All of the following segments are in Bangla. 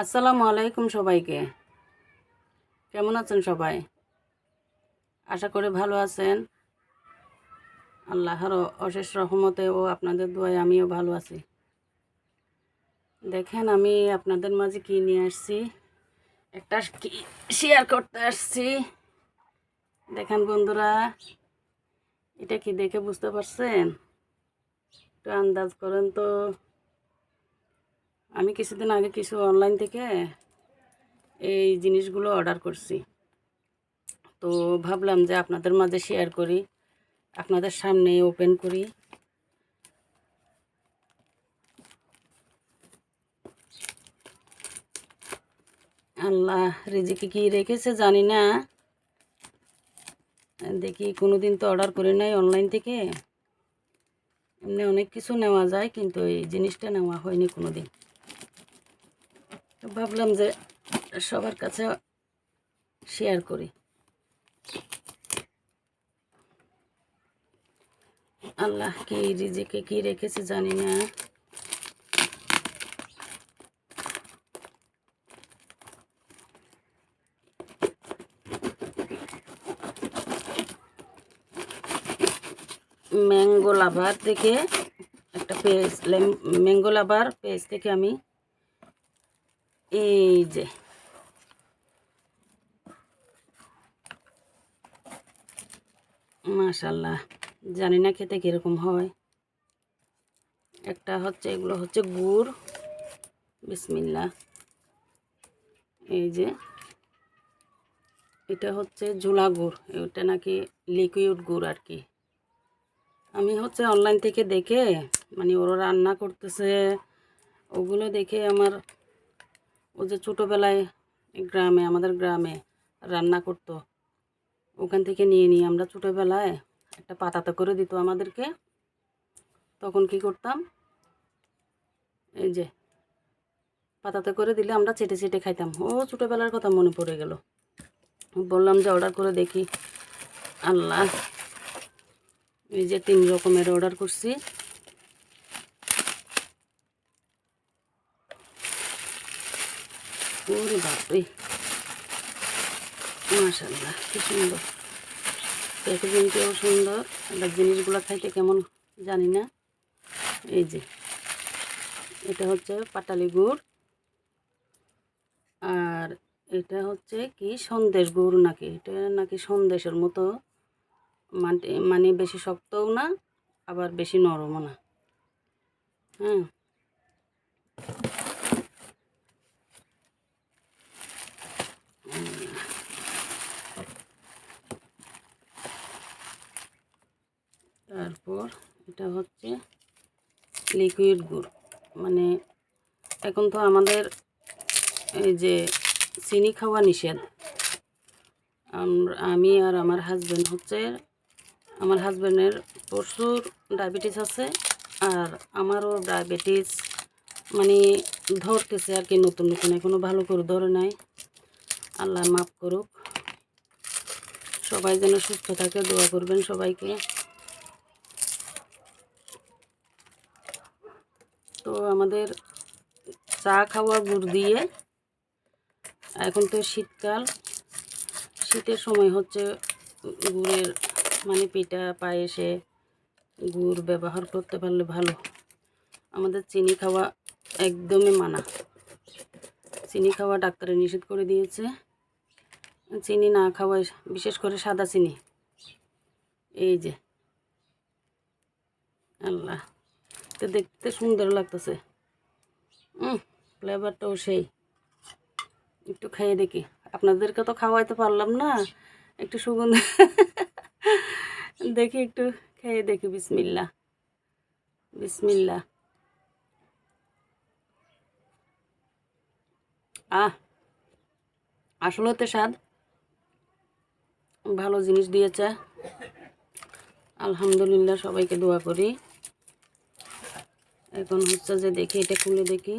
আসসালামু আলাইকুম সবাইকে। কেমন আছেন সবাই? আশা করি ভালো আছেন। আল্লাহর অশেষ রহমতে ও আপনাদের দোয়ায় আমিও ভালো আছি। দেখেন আমি আপনাদের মাঝে কি নিয়ে আসছি, একটা কি শেয়ার করতে আসছি। দেখেন বন্ধুরা, এটা কি দেখে বুঝতে পারছেন? একটু আন্দাজ করেন তো। আমি কিছুদিন আগে কিছু অনলাইন থেকে এই জিনিসগুলো অর্ডার করছি, তো ভাবলাম যে আপনাদের মাঝে শেয়ার করি, আপনাদের সামনে ওপেন করি। আল্লাহ রিজিকে কি রেখেছে জানি না। দেখি কোনোদিন তো অর্ডার করি নাই অনলাইন থেকে। এমনি অনেক কিছু নেওয়া যায়, কিন্তু এই জিনিসটা নেওয়া হয়নি কোনোদিন। তো ভাবলাম যে সবার কাছে শেয়ার করি। আল্লাহ কি রিজিকে কি রেখেছে জানি না। ম্যাঙ্গো লাভার থেকে একটা পেজ, ম্যাঙ্গো লাভার পেজ থেকে আমি এই যে মাশাআল্লাহ, জানি না খেতে কীরকম হয়। একটা হচ্ছে, এগুলো হচ্ছে গুড়, বিসমিল্লাহ। এই যে এটা হচ্ছে ঝোলা গুড়, এটা নাকি লিকুইড গুড় আর কি। আমি হচ্ছে অনলাইন থেকে দেখে, মানে ওরা রান্না করতেছে ওগুলো দেখে আমার, ও যে ছোটোবেলায় গ্রামে, আমাদের গ্রামে রান্না করতো, ওখান থেকে নিয়ে নিয়ে আমরা ছোটোবেলায় একটা পাতাতে করে দিত আমাদেরকে। তখন কি করতাম, এই যে পাতাতে করে দিলে আমরা চেটে চেটে খাইতাম। ও ছোটোবেলার কথা মনে পড়ে গেল। বললাম যে অর্ডার করে দেখি। আল্লাহ, এই যে 3 রকমের অর্ডার করছি। ওরে বাপরে, মাশাআল্লাহ কি সুন্দর, প্যাকেজিংটাও সুন্দর। এবার জিনিসগুলো খাইতে কেমন জানি না। এই যে এটা হচ্ছে পাটালি গুড়, আর এটা হচ্ছে কি সন্দেশ গুড় নাকি, এটা নাকি সন্দেশের মতো, মানে বেশি শক্তও না আবার বেশি নরমও না। হ্যাঁ, তারপর এটা হচ্ছে লিকুইড গুড়। মানে এখন তো আমাদের এই যে চিনি খাওয়া নিষেধ। আমি আর আমার হাজব্যান্ড হচ্ছে, আমার হাজব্যান্ডের প্রচুর ডায়াবেটিস আছে, আর আমারও ডায়াবেটিস মানে ধরতেছে আর কি, নতুন নতুন, এখনও ভালো করে ধরে নাই। আল্লাহ মাফ করুক। সবাই যেন সুস্থ থাকে, দোয়া করবেন সবাইকে। তো আমাদের চা খাওয়া গুড় দিয়ে, এখন তো শীতকাল, শীতের সময় হচ্ছে গুড়ের মানে পিঠা পায়েসে গুড় ব্যবহার করতে পারলে ভালো। আমাদের চিনি খাওয়া একদমই মানা। চিনি খাওয়া ডাক্তারে নিষেধ করে দিয়েছে। চিনি না খাওয়াই, বিশেষ করে সাদা চিনি। এই যে আল্লাহ, তো দেখতে সুন্দর লাগতেছে। ফ্লেভারটাও সেই। একটু খেয়ে দেখি, আপনাদেরকে তো খাওয়াইতে পারলাম না, একটু সুগন্ধ দেখি, একটু খেয়ে দেখি। বিসমিল্লাহ, বিসমিল্লাহ। আসলে তো স্বাদ, ভালো জিনিস দিয়েছে। আলহামদুলিল্লাহ, সবাইকে দোয়া করি। এখন হচ্ছে যে দেখি, এটা খুলে দেখি।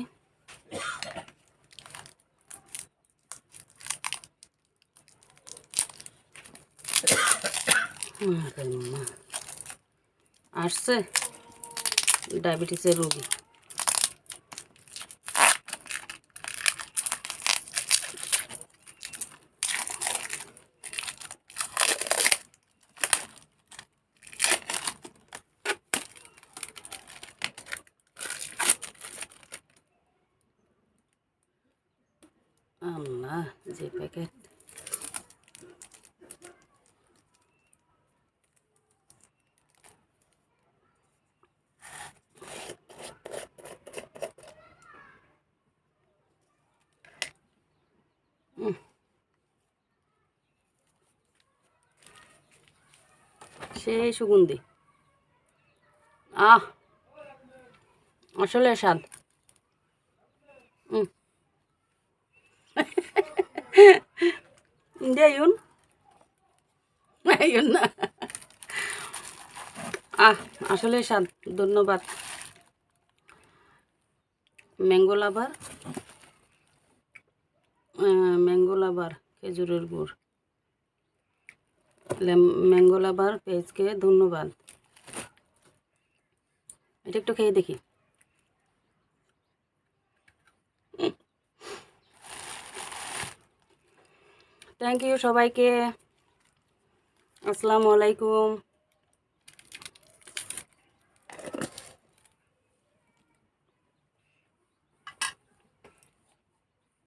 আসছে ডায়াবেটিসের রোগী। আল্লাহ, যে প্যাকেট। সেই সুগন্ধি, আহ আসলে স্বাদ। ইউন ইউন না, আসলে স্বাদ। ধন্যবাদ। ম্যাঙ্গো লাভার, ম্যাঙ্গো লাভার খেজুরের গুড়, ম্যাঙ্গো লাভার পেজকে ধন্যবাদ। এটা একটু খেয়ে দেখি। থ্যাংক ইউ সবাইকে। আসসালামু আলাইকুম।